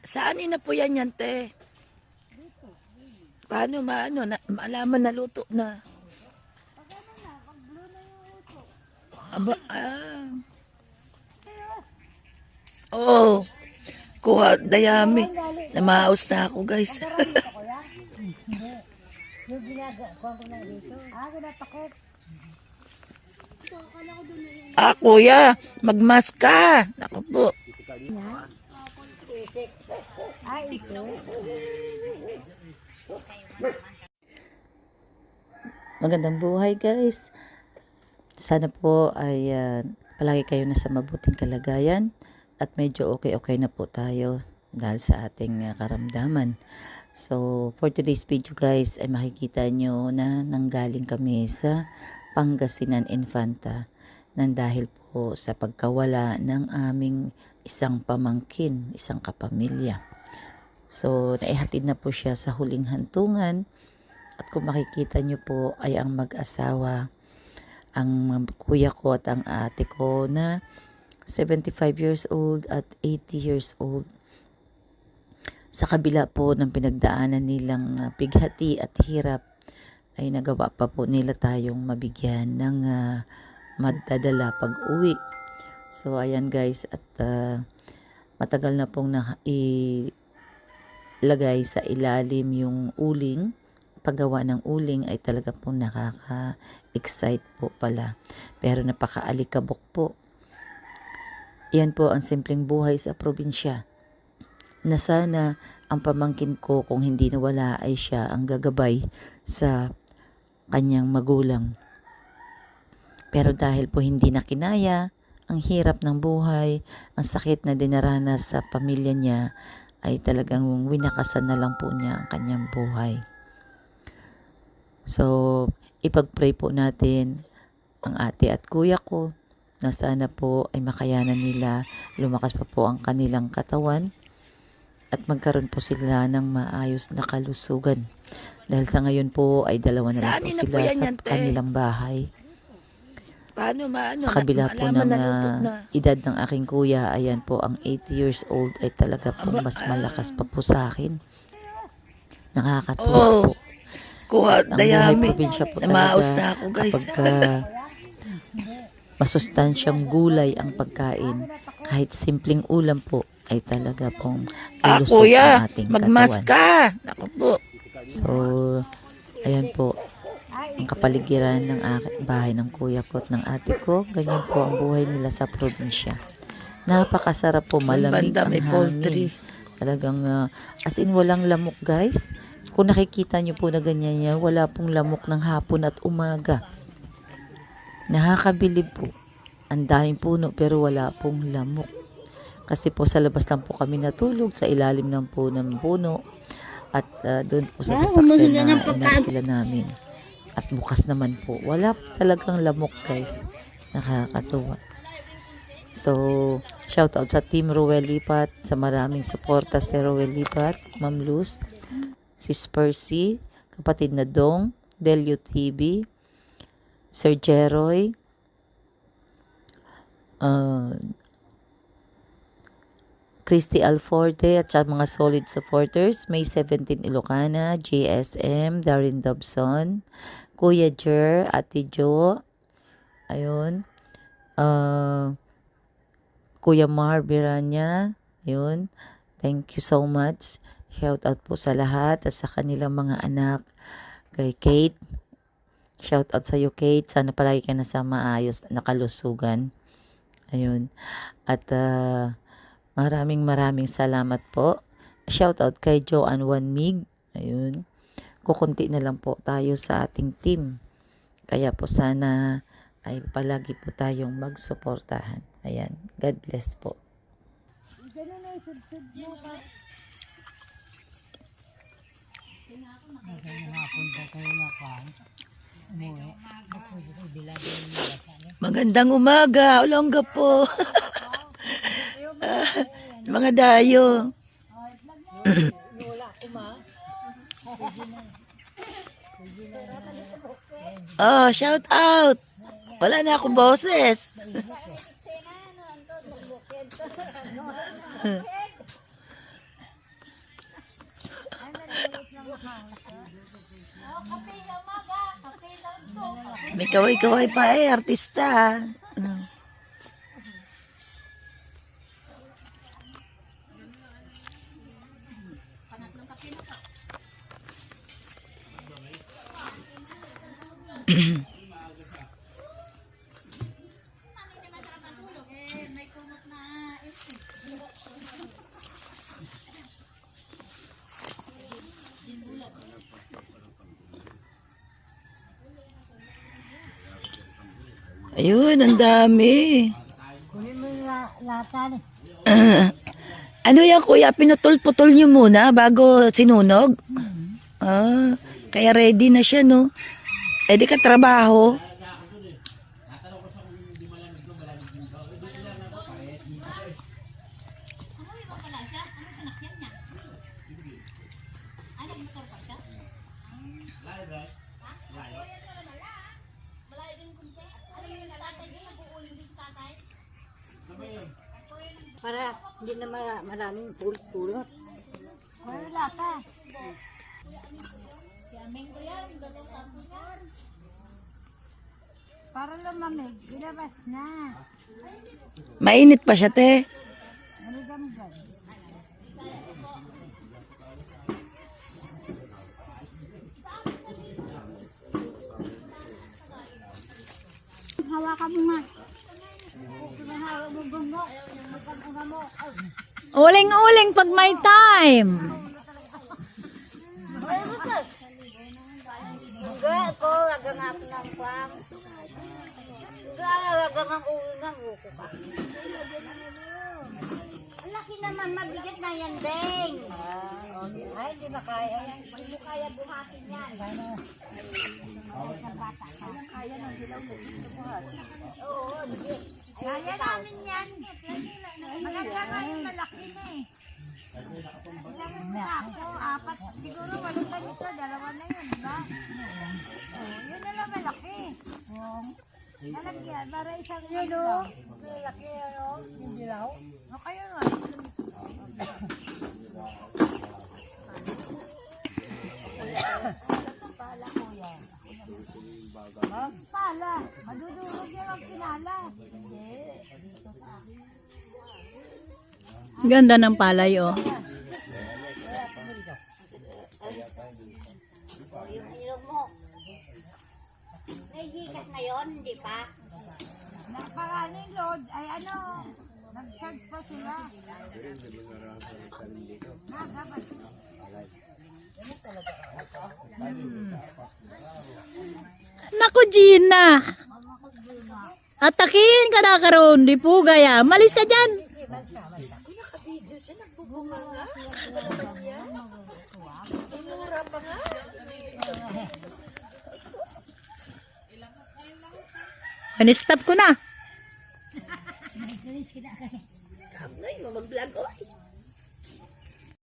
Saan na po yan, te? Paano malaman na luto na? Aba, Oh, kuha, dayami. Namaos na ako, guys. Yung ginagawa ko na dito. Ginatakot. Kuya, magmask ka. Naku po. Ito. Magandang buhay guys. Sana po ay palagi kayo nasa mabuting kalagayan at medyo okay na po tayo dahil sa ating karamdaman. So for today's video guys ay makikita nyo na nanggaling kami sa Pangasinan Infanta nang dahil po sa pagkawala ng aming isang pamangkin, isang kapamilya. So naihatid na po siya sa huling hantungan. At kung makikita nyo po ay ang mag-asawa, ang kuya ko at ang ate ko na 75 years old at 80 years old. Sa kabila po ng pinagdaanan nilang pighati at hirap, ay nagawa pa po nila tayong mabigyan ng magdadala pag-uwi. So ayan guys, at matagal na pong ilagay sa ilalim yung uling. Paggawa ng uling ay talaga po nakaka-excite po pala. Pero napaka-alikabok po. Yan po ang simpleng buhay sa probinsya. Na sana ang pamangkin ko kung hindi nawala ay siya ang gagabay sa kanyang magulang. Pero dahil po hindi na kinaya, ang hirap ng buhay, ang sakit na dinaranas sa pamilya niya, ay talagang winakasan na lang po niya ang kanyang buhay. So, ipag-pray po natin ang ate at kuya ko na sana po ay makayanan nila, lumakas pa po ang kanilang katawan at magkaroon po sila ng maayos na kalusugan. Dahil sa ngayon po ay dalawa na lang po sila sa kanilang bahay. Paano sa kabila po ng edad ng aking kuya, ayan po ang 80 years old ay talaga po mas malakas pa po sa akin. Nakakatuwa po. Kuha, dayami. Probinsya po Namaos na talaga ako, guys. kapag masustansyang gulay ang pagkain, kahit simpleng ulam po ay talaga pong lulusot kuya, ang ating magmask katawan. ka. Naku po. So, ayan po ang kapaligiran ng bahay ng kuya ko at ng ate ko. Ganyan po ang buhay nila sa probinsya. Napakasarap po, malamig ang hangin. Talagang as in walang lamok guys. Kung nakikita nyo po na ganyan niya, wala pong lamok ng hapon at umaga. Nakakabilib po. Ang daming puno pero wala pong lamok. Kasi po sa labas lang po kami natulog sa ilalim ng puno. At doon po sa sasakyan na inakila namin. At bukas naman po. Wala po talagang lamok guys. Nakakatuwa. So, shout out sa Team Roel Lipat, sa maraming suporta si Roel Lipat, Ma'am Luz, Sis Percy, kapatid na Dong, Delio TV, Sir Jeroy, Christy Alforte at sa mga solid supporters, May 17 Ilocana, JSM, Darin Dobson, Kuya Jer, Ate Jo, ayun, Kuya Mar Biranya, ayun, thank you so much. Shout out po sa lahat at sa kanilang mga anak. Kay Kate, shout out sa iyo Kate. Sana palagi ka nasa maayos na kalusugan. Ayun. At maraming salamat po. Shout out kay Joanne Wanmig. Ayun. Kukunti na lang po tayo sa ating team. Kaya po sana ay palagi po tayong magsuportahan. Ayan. God bless po. Magandang umaga, Olongga po. Mga dayo. Shout out. Wala na akong boses. May kaway-kaway pa eh, artista. Ano? Ayun, ang dami. Kunin mo yung lata. Ano yan, kuya? Pinutol-putol nyo muna bago sinunog? Ah, kaya ready na siya, no? Eh, di ka trabaho. Para hindi na maraming pulot. Wala lata. Para lumamig, ilabas na. Mainit pa siya, te. Ano gamgam? Hawakan mo nga. Hawak mo gungo. Magkakunga mo. Uling-uling pag may time. Enggak ko, agang ako ng kwam. Enggak, agang ang uwingang uko ka. Ang laki naman, mabigat na yan, Deng. Ay, hindi ba kaya yan? Hindi mo kaya buhatin yan. Kaya ng hilaw mo. Oo, hindi. Kaya namin yan. Maganda nga yung malaki na eh. Ilang na ako, 4. Siguro 8 ka nito, 2 na yun, diba? Yun na lang malaki. Malagyan, para isang yun o. Malaki ano, yung dilaw. O kaya nga. Pala ko yan. Pala, madudurog yan ang pinala. Ganda ng palay, oh. Yung ilong mo. May gikas na yun, hindi pa? Nagparaning load, ay ano, nag-charge pa sila. Naku, Gina. Atakin ka na karon, di po gaya. Malis ka dyan. Stop ko na.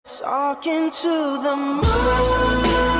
Talking to the moon.